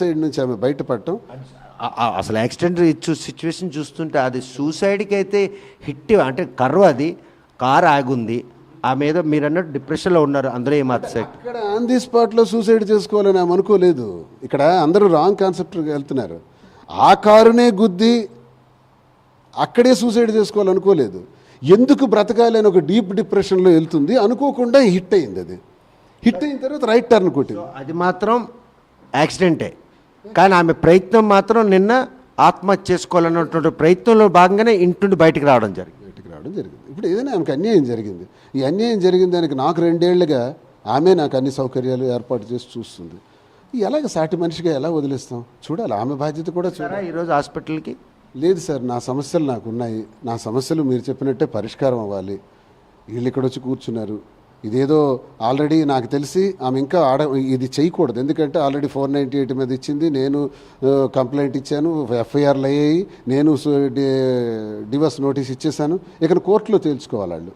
Side నుంచి ఆమె బయటపడటం అసలు యాక్సిడెంట్ సిచ్యువేషన్ చూస్తుంటే అది సూసైడ్కి అయితే హిట్ అంటే కర్వ్ అది కారు ఆగుంది ఆమె ఏదో మీరు అన్నట్టు డిప్రెషన్లో ఉన్నారు అందరూ ఏమాత్రం ఇక్కడ ఆన్ ది స్పాట్లో సూసైడ్ చేసుకోవాలని ఆమె అనుకోలేదు. ఇక్కడ అందరూ రాంగ్ కాన్సెప్ట్ వెళ్తున్నారు. ఆ కారునే గుద్ది అక్కడే సూసైడ్ చేసుకోవాలనుకోలేదు. ఎందుకు బ్రతకాలి అని ఒక డీప్ డిప్రెషన్లో వెళ్తుంది. అనుకోకుండా హిట్ అయింది. అది హిట్ అయిన తర్వాత రైట్ టర్న్ కొట్టింది. అది మాత్రం యాక్సిడెంటే, కానీ ఆమె ప్రయత్నం మాత్రం నిన్న ఆత్మహత్య చేసుకోవాలన్నటువంటి ప్రయత్నంలో భాగంగానే ఇంటి బయటికి రావడం జరిగింది. ఇప్పుడు ఏదైనా ఆమెకు అన్యాయం జరిగింది. ఈ అన్యాయం జరిగిన దానికి నాకు 2 ఏళ్లుగా ఆమె నాకు అన్ని సౌకర్యాలు ఏర్పాటు చేసి చూస్తుంది. ఎలాగ సాటి మనిషిగా ఎలా వదిలేస్తాం? చూడాలి, ఆమె బాధ్యత కూడా చూడాలి. ఈరోజు హాస్పిటల్కి లేదు సార్, నా సమస్యలు నాకు ఉన్నాయి. నా సమస్యలు మీరు చెప్పినట్టే పరిష్కారం అవ్వాలి. వీళ్ళు ఇక్కడ వచ్చి కూర్చున్నారు. ఇదేదో ఆల్రెడీ నాకు తెలిసి ఆమె ఇంకా ఇది చేయకూడదు. ఎందుకంటే ఆల్రెడీ 498 మీద ఇచ్చింది. నేను కంప్లైంట్ ఇచ్చాను, ఎఫ్ఐఆర్లు అయ్యాయి, నేను డివోర్స్ నోటీస్ ఇచ్చేసాను. ఇక కోర్టులో తేల్చుకోవాలి. వాళ్ళు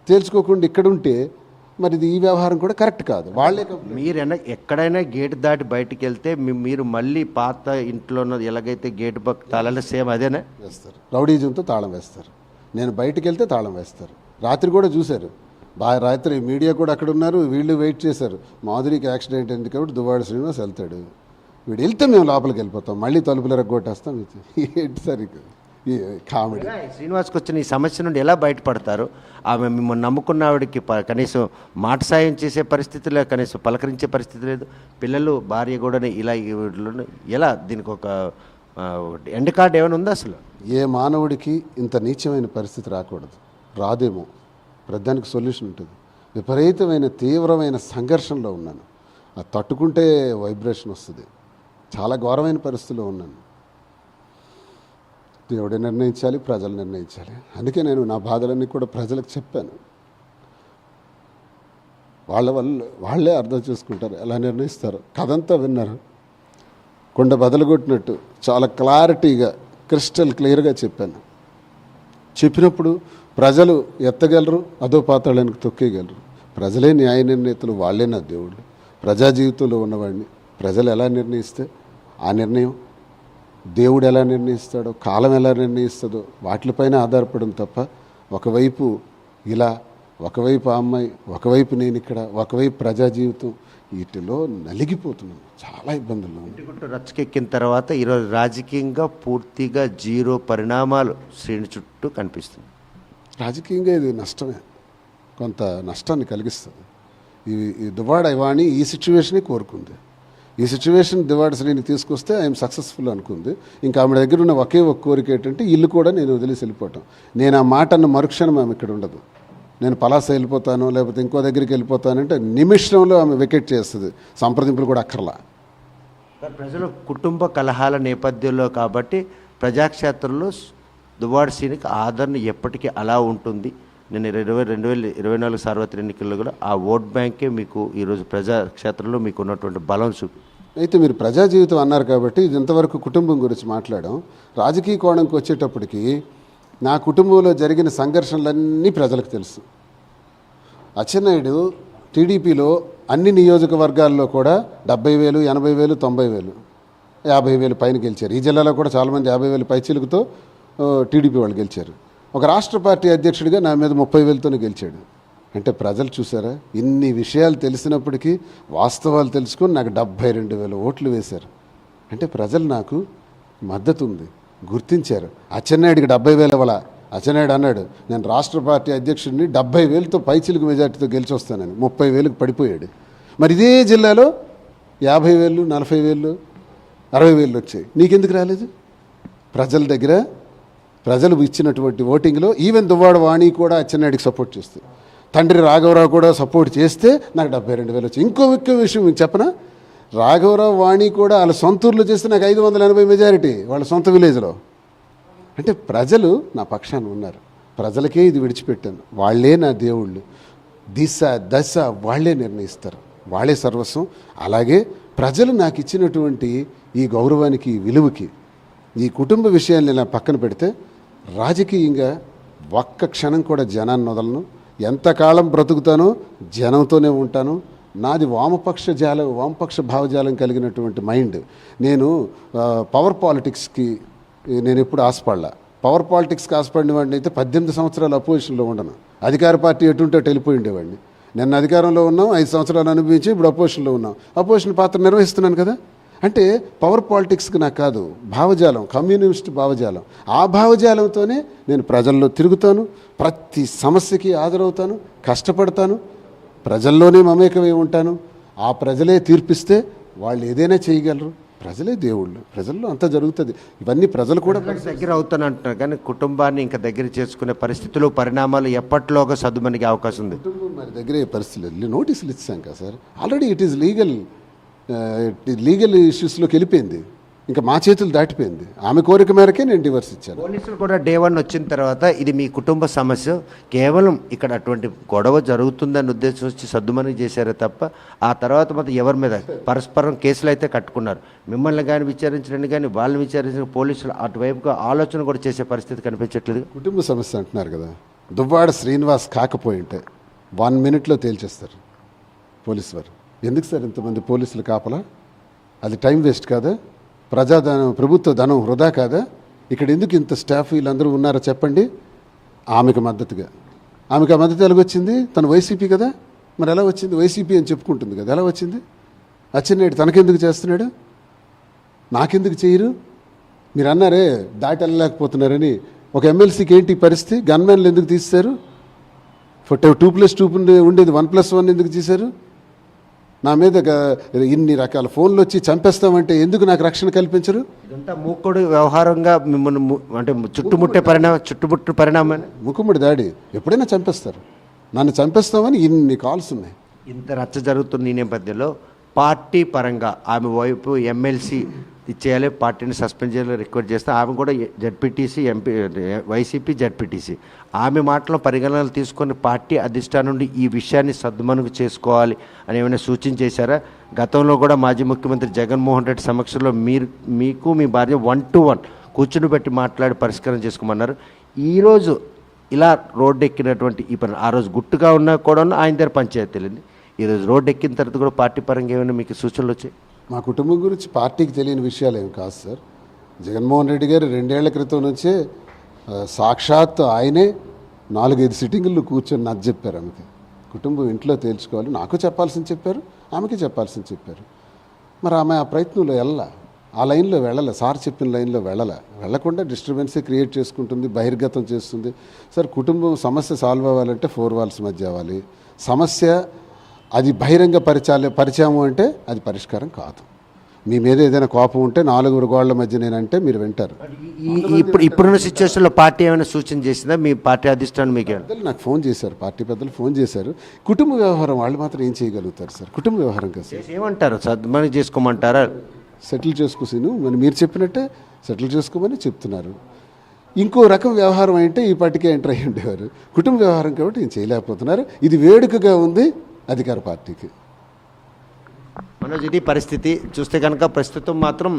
తేల్చుకోకుండా ఇక్కడ ఉంటే మరి ఇది ఈ వ్యవహారం కూడా కరెక్ట్ కాదు. వాళ్ళే మీరైనా ఎక్కడైనా గేటు దాటి బయటికి వెళ్తే మీరు మళ్ళీ పాత ఇంట్లో ఎలాగైతే గేటు తాళాలి సేమ్ అదేనా వేస్తారు. రౌడీజంతో తాళం వేస్తారు. నేను బయటికి వెళ్తే తాళం వేస్తారు. రాత్రి కూడా చూశారు. రాత్రి మీడియా కూడా అక్కడ ఉన్నారు. వీళ్ళు వెయిట్ చేశారు. మాధురికి యాక్సిడెంట్ అయింది కాబట్టి దువ్వాడ శ్రీనివాస్ వెళ్తాడు. వీడు వెళ్తే మేము లోపలికి వెళ్ళిపోతాం, మళ్ళీ తలుపులు ఎరగొట్టేస్తాం. ఏంటి సార్ ఈ కామెడీ? శ్రీనివాస్కి వచ్చిన ఈ సమస్య నుండి ఎలా బయటపడతారు? ఆమె మిమ్మల్ని నమ్ముకున్న ఆవిడకి కనీసం మాట సాయం చేసే పరిస్థితి లేదు, కనీసం పలకరించే పరిస్థితి లేదు. పిల్లలు భార్య కూడా ఇలా ఎలా దీనికి ఒక ఎండ్ కార్డ్ ఏమైనా ఉందా? అసలు ఏ మానవుడికి ఇంత నీచమైన పరిస్థితి రాకూడదు. రాదేమో, ప్రధానికి సొల్యూషన్ ఉంటుంది. విపరీతమైన తీవ్రమైన సంఘర్షణలో ఉన్నాను. అది తట్టుకుంటే వైబ్రేషన్ వస్తుంది. చాలా ఘోరమైన పరిస్థితిలో ఉన్నాను. దేవుడే నిర్ణయించాలి, ప్రజలు నిర్ణయించాలి. అందుకే నేను నా బాధలన్నీ కూడా ప్రజలకు చెప్పాను. వాళ్ళే అర్థం చేసుకుంటారు, ఎలా నిర్ణయిస్తారు. కథంతా విన్నారు. కొండ బదలుగొట్టినట్టు చాలా క్లారిటీగా క్రిస్టల్ క్లియర్గా చెప్పాను. చెప్పినప్పుడు ప్రజలు ఎత్తగలరు, అదో పాతాళానికి తొక్కేయగలరు. ప్రజలే న్యాయ నిర్ణేతలు, వాళ్ళే నా దేవుళ్ళు. ప్రజా జీవితంలో ఉన్నవాడిని ప్రజలు ఎలా నిర్ణయిస్తే ఆ నిర్ణయం, దేవుడు ఎలా నిర్ణయిస్తాడో, కాలం ఎలా నిర్ణయిస్తుందో వాటిపైన ఆధారపడడం తప్ప ఒకవైపు ఇలా, ఒకవైపు ఆ అమ్మాయి, ఒకవైపు నేను ఇక్కడ, ఒకవైపు ప్రజా జీవితం, వీటిలో నలిగిపోతున్నాను. చాలా ఇబ్బందులు. ఇంటిగుట్టు రచ్చకెక్కిన తర్వాత ఈరోజు రాజకీయంగా పూర్తిగా జీరో పరిణామాలు శ్రేణి చుట్టూ కనిపిస్తుంది. రాజకీయంగా ఇది నష్టమే, కొంత నష్టాన్ని కలిగిస్తుంది. ఈ దువ్వాడ వాణి ఈ సిచ్యువేషనే కోరుకుంది. ఈ సిచ్యువేషన్ దువ్వాడ శ్రీని తీసుకొస్తే ఐఎమ్ సక్సెస్ఫుల్ అనుకుంది. ఇంకా ఆమె దగ్గర ఉన్న ఒకే ఒక కోరిక ఏంటంటే ఇల్లు కూడా నేను వదిలేసి వెళ్ళిపోవటం. నేను ఆ మాట అన్న మరుక్షణం ఆమె ఇక్కడ ఉండదు. నేను పలాస వెళ్ళిపోతాను, లేకపోతే ఇంకో దగ్గరికి వెళ్ళిపోతానంటే నిమిషంలో ఆమె వికెట్ చేస్తుంది. సంప్రదింపులు కూడా అక్కర్లా. ప్రజలు కుటుంబ కలహాల నేపథ్యంలో కాబట్టి ప్రజాక్షేత్రంలో దువ్వాడ శ్రీనికి ఆదరణ ఎప్పటికీ అలా ఉంటుంది. నేను 2024 సార్వత్రిక ఎన్నికల్లో కూడా ఆ ఓట్ బ్యాంకే మీకు ఈరోజు ప్రజాక్షేత్రంలో మీకు ఉన్నటువంటి బలం చూపి. అయితే మీరు ప్రజా జీవితం అన్నారు కాబట్టి ఇది ఇంతవరకు కుటుంబం గురించి మాట్లాడాం. రాజకీయ కోణంకి వచ్చేటప్పటికి నా కుటుంబంలో జరిగిన సంఘర్షణలన్నీ ప్రజలకు తెలుసు. అచ్చెన్నాయుడు టీడీపీలో అన్ని నియోజకవర్గాల్లో కూడా 70,000, 80,000, 90,000, 50,000 పైన గెలిచారు. ఈ జిల్లాలో కూడా చాలామంది 50,000 పైచీలకుతో టీడీపీ వాళ్ళు గెలిచారు. ఒక రాష్ట్ర పార్టీ అధ్యక్షుడిగా నా మీద 30,000తోనే గెలిచాడు. అంటే ప్రజలు చూసారా, ఇన్ని విషయాలు తెలిసినప్పటికీ వాస్తవాలు తెలుసుకొని నాకు 72,000 ఓట్లు వేశారు. అంటే ప్రజలు నాకు మద్దతు ఉంది, గుర్తించారు. అచ్చెన్నాయుడికి 70,000 ఇవ్వాల. అచ్చెన్నాయుడు అన్నాడు నేను రాష్ట్ర పార్టీ అధ్యక్షుడిని 70,000తో పైచిలుకు మెజార్టీతో గెలిచి వస్తానని. 30,000కి పడిపోయాడు. మరి ఇదే జిల్లాలో 50,000, 40,000, 60,000 వచ్చాయి. నీకెందుకు రాలేదు? ప్రజల దగ్గర ప్రజలు ఇచ్చినటువంటి ఓటింగ్లో ఈవెన్ దువ్వాడ వాణి కూడా అచ్చెన్నాయుడికి సపోర్ట్ చేస్తుంది. తండ్రి రాఘవరావు కూడా సపోర్ట్ చేస్తే నాకు 72,000 వచ్చాయి. ఇంకో విషయం మీకు చెప్పనా, రాఘవరావు వాణి కూడా వాళ్ళ సొంత ఊర్లో చేస్తే నాకు 580 మెజారిటీ వాళ్ళ సొంత విలేజ్లో. అంటే ప్రజలు నా పక్షాన ఉన్నారు. ప్రజలకే ఇది విడిచిపెట్టాను. వాళ్ళే నా దేవుళ్ళు. దిశ దశ వాళ్ళే నిర్ణయిస్తారు, వాళ్ళే సర్వస్వం. అలాగే ప్రజలు నాకు ఇచ్చినటువంటి ఈ గౌరవానికి, విలువకి, ఈ కుటుంబ విషయాన్ని ఇలా పక్కన పెడితే రాజకీయంగా ఒక్క క్షణం కూడా జనాన్ని వదలను. ఎంతకాలం బ్రతుకుతానో జనంతోనే ఉంటాను. నాది వామపక్ష భావజాలం కలిగినటువంటి మైండ్. నేను పవర్ పాలిటిక్స్కి నేను ఎప్పుడు ఆశపడలా. పవర్ పాలిటిక్స్కి ఆశపడిన వాడిని అయితే 18 సంవత్సరాలు అపోజిషన్లో ఉండను. అధికార పార్టీ ఎటుంటే వెళ్ళిపోయి ఉండేవాడిని. నిన్న అధికారంలో ఉన్నాం, 5 సంవత్సరాలు అనుభవించి ఇప్పుడు అపోజిషన్లో ఉన్నాం. అపోజిషన్ పాత్ర నిర్వహిస్తున్నాను కదా. అంటే పవర్ పాలిటిక్స్కి నాకు కాదు, భావజాలం, కమ్యూనిస్ట్ భావజాలం. ఆ భావజాలంతోనే నేను ప్రజల్లో తిరుగుతాను, ప్రతి సమస్యకి హాజరవుతాను, కష్టపడతాను, ప్రజల్లోనే మమేకమై ఉంటాను. ఆ ప్రజలే తీర్పిస్తే వాళ్ళు ఏదైనా చేయగలరు. ప్రజలే దేవుళ్ళు, ప్రజల్లో అంతా జరుగుతుంది. ఇవన్నీ ప్రజలు కూడా దగ్గర అవుతాను అంటున్నారు, కానీ కుటుంబాన్ని ఇంకా దగ్గర చేసుకునే పరిస్థితులు, పరిణామాలు ఎప్పట్లోగా సద్దుమణిగే అవకాశం ఉంది. కుటుంబం మరి దగ్గరే పరిస్థితులు నోటీసులు ఇచ్చాం కదా sir. Already it is legal ఇష్యూస్లోకి వెళ్ళిపోయింది. ఇంకా మా చేతులు దాటిపోయింది. ఆమె కోరిక మేరకే నేను డివర్స్ ఇచ్చాను. పోలీసులు కూడా డే 1 వచ్చిన తర్వాత ఇది మీ కుటుంబ సమస్య, కేవలం ఇక్కడ అటువంటి గొడవ జరుగుతుందని ఉద్దేశం వచ్చి సద్దుమణి చేశారే తప్ప ఆ తర్వాత మాత్రం ఎవరి మీద పరస్పరం కేసులు అయితే కట్టుకున్నారు. మిమ్మల్ని కానీ విచారించడానికి కానీ వాళ్ళని విచారించిన పోలీసులు అటువైపుగా ఆలోచన కూడా చేసే పరిస్థితి కనిపించట్లేదు. కుటుంబ సమస్య అంటున్నారు కదా. దువ్వాడ శ్రీనివాస్ కాకపోయి ఉంటే 1 మినిట్లో తేల్చేస్తారు పోలీసు వారు. ఎందుకు సార్ ఇంతమంది పోలీసులు కాపలా? అది టైం వేస్ట్ కాదా? ప్రజాధనం, ప్రభుత్వ ధనం వృధా కాదా? ఇక్కడ ఎందుకు ఇంత స్టాఫ్ వీళ్ళందరూ ఉన్నారో చెప్పండి. ఆమెకు మద్దతుగా, ఆమెకు ఆ మద్దతు ఎలాగొచ్చింది? తను వైసీపీ కదా, మరి ఎలా వచ్చింది? వైసీపీ అని చెప్పుకుంటుంది కదా, ఎలా వచ్చింది? అచ్చెన్నాయుడు తనకెందుకు చేస్తున్నాడు, నాకెందుకు చేయరు? మీరు అన్నారే దాటి వెళ్ళలేకపోతున్నారని. ఒక ఎమ్మెల్సీకి ఏంటి పరిస్థితి? గన్మెన్లు ఎందుకు తీశారు? 2+2 ఉండేది 1+1 ఎందుకు తీశారు? నా మీద ఇన్ని రకాల ఫోన్లు వచ్చి చంపేస్తామంటే ఎందుకు నాకు రక్షణ కల్పించరు? ఇదంతా మూకుడు వ్యవహారంగా మిమ్మల్ని అంటే చుట్టుముట్టే పరిణామం. ముక్కుముడి దాడి ఎప్పుడైనా చంపేస్తారు. నన్ను చంపేస్తామని ఇన్ని కాల్స్ ఉన్నాయి. ఇంత రచ్చ జరుగుతున్న ఈ నేపథ్యంలో పార్టీ పరంగా ఆమె వైపు ఎమ్మెల్సీ ఇచ్చేయాలి, పార్టీని సస్పెండ్ చేయాలి రిక్వెస్ట్ చేస్తే ఆమె కూడా జడ్పీటీసీ, ఎంపీ, వైసీపీ జడ్పీటీసీ ఆమె మాటలను పరిగణనలు తీసుకొని పార్టీ అధిష్టానం నుండి ఈ విషయాన్ని సద్దుమణుగు చేసుకోవాలి అని ఏమైనా సూచించేశారా? గతంలో కూడా మాజీ ముఖ్యమంత్రి జగన్మోహన్ రెడ్డి సమక్షంలో మీకు మీ భార్య 1-to-1 కూర్చుని పెట్టి మాట్లాడి పరిష్కారం చేసుకోమన్నారు. ఈరోజు ఇలా రోడ్డు ఎక్కినటువంటి ఈ పని, ఆ రోజు గుట్టుగా ఉన్నా కూడా ఆయన దగ్గర పంచాయతీ తెలియదు. ఈరోజు రోడ్డు ఎక్కిన తర్వాత కూడా పార్టీ పరంగా ఏమైనా మీకు సూచనలు వచ్చాయి? మా కుటుంబం గురించి పార్టీకి తెలియని విషయాలు ఏం కాదు సార్. జగన్మోహన్ రెడ్డి గారు 2 ఏళ్ల క్రితం నుంచే సాక్షాత్ ఆయనే 4-5 సిట్టింగులు కూర్చొని నాకు చెప్పారు. ఆమెకి కుటుంబం ఇంట్లో తేల్చుకోవాలి, నాకు చెప్పాల్సింది చెప్పారు, ఆమెకి చెప్పాల్సింది చెప్పారు. మరి ఆమె ఆ ప్రయత్నంలో ఆ లైన్లో వెళ్ళాలి, సార్ చెప్పిన లైన్లో వెళ్ళకుండా డిస్టర్బెన్సే క్రియేట్ చేసుకుంటుంది, బహిర్గతం చేస్తుంది. సార్ కుటుంబం సమస్య సాల్వ్ అవ్వాలంటే 4 walls మధ్య అవ్వాలి. సమస్య అది బహిరంగ పరిచయము అంటే అది పరిష్కారం కాదు. మీ మీద ఏదైనా కోపం ఉంటే 4 గోళ్ల మధ్య నేనంటే మీరు వింటారు. ఇప్పుడున్న సిచ్యువేషన్లో పార్టీ ఏమైనా సూచన చేసిందా? మీ పార్టీ అధిష్టానం మీకు నాకు ఫోన్ చేశారు, పార్టీ పెద్దలు ఫోన్ చేశారు. కుటుంబ వ్యవహారం వాళ్ళు మాత్రం ఏం చేయగలుగుతారు సార్? కుటుంబ వ్యవహారం కదా సార్. ఏమంటారు? సద్మని చేసుకోమంటారా? సెటిల్ చేసుకోసిను మరి మీరు చెప్పినట్టే సెటిల్ చేసుకోమని చెప్తున్నారు. ఇంకో రకం వ్యవహారం అంటే ఈ పార్టీకే ఎంటర్ అయ్యి ఉండేవారు. కుటుంబ వ్యవహారం కాబట్టి ఏం చేయలేకపోతున్నారు. ఇది వేడుకగా ఉంది అధికార పార్టీకి. మనోజ్, ఇది పరిస్థితి చూస్తే కనుక ప్రస్తుతం మాత్రం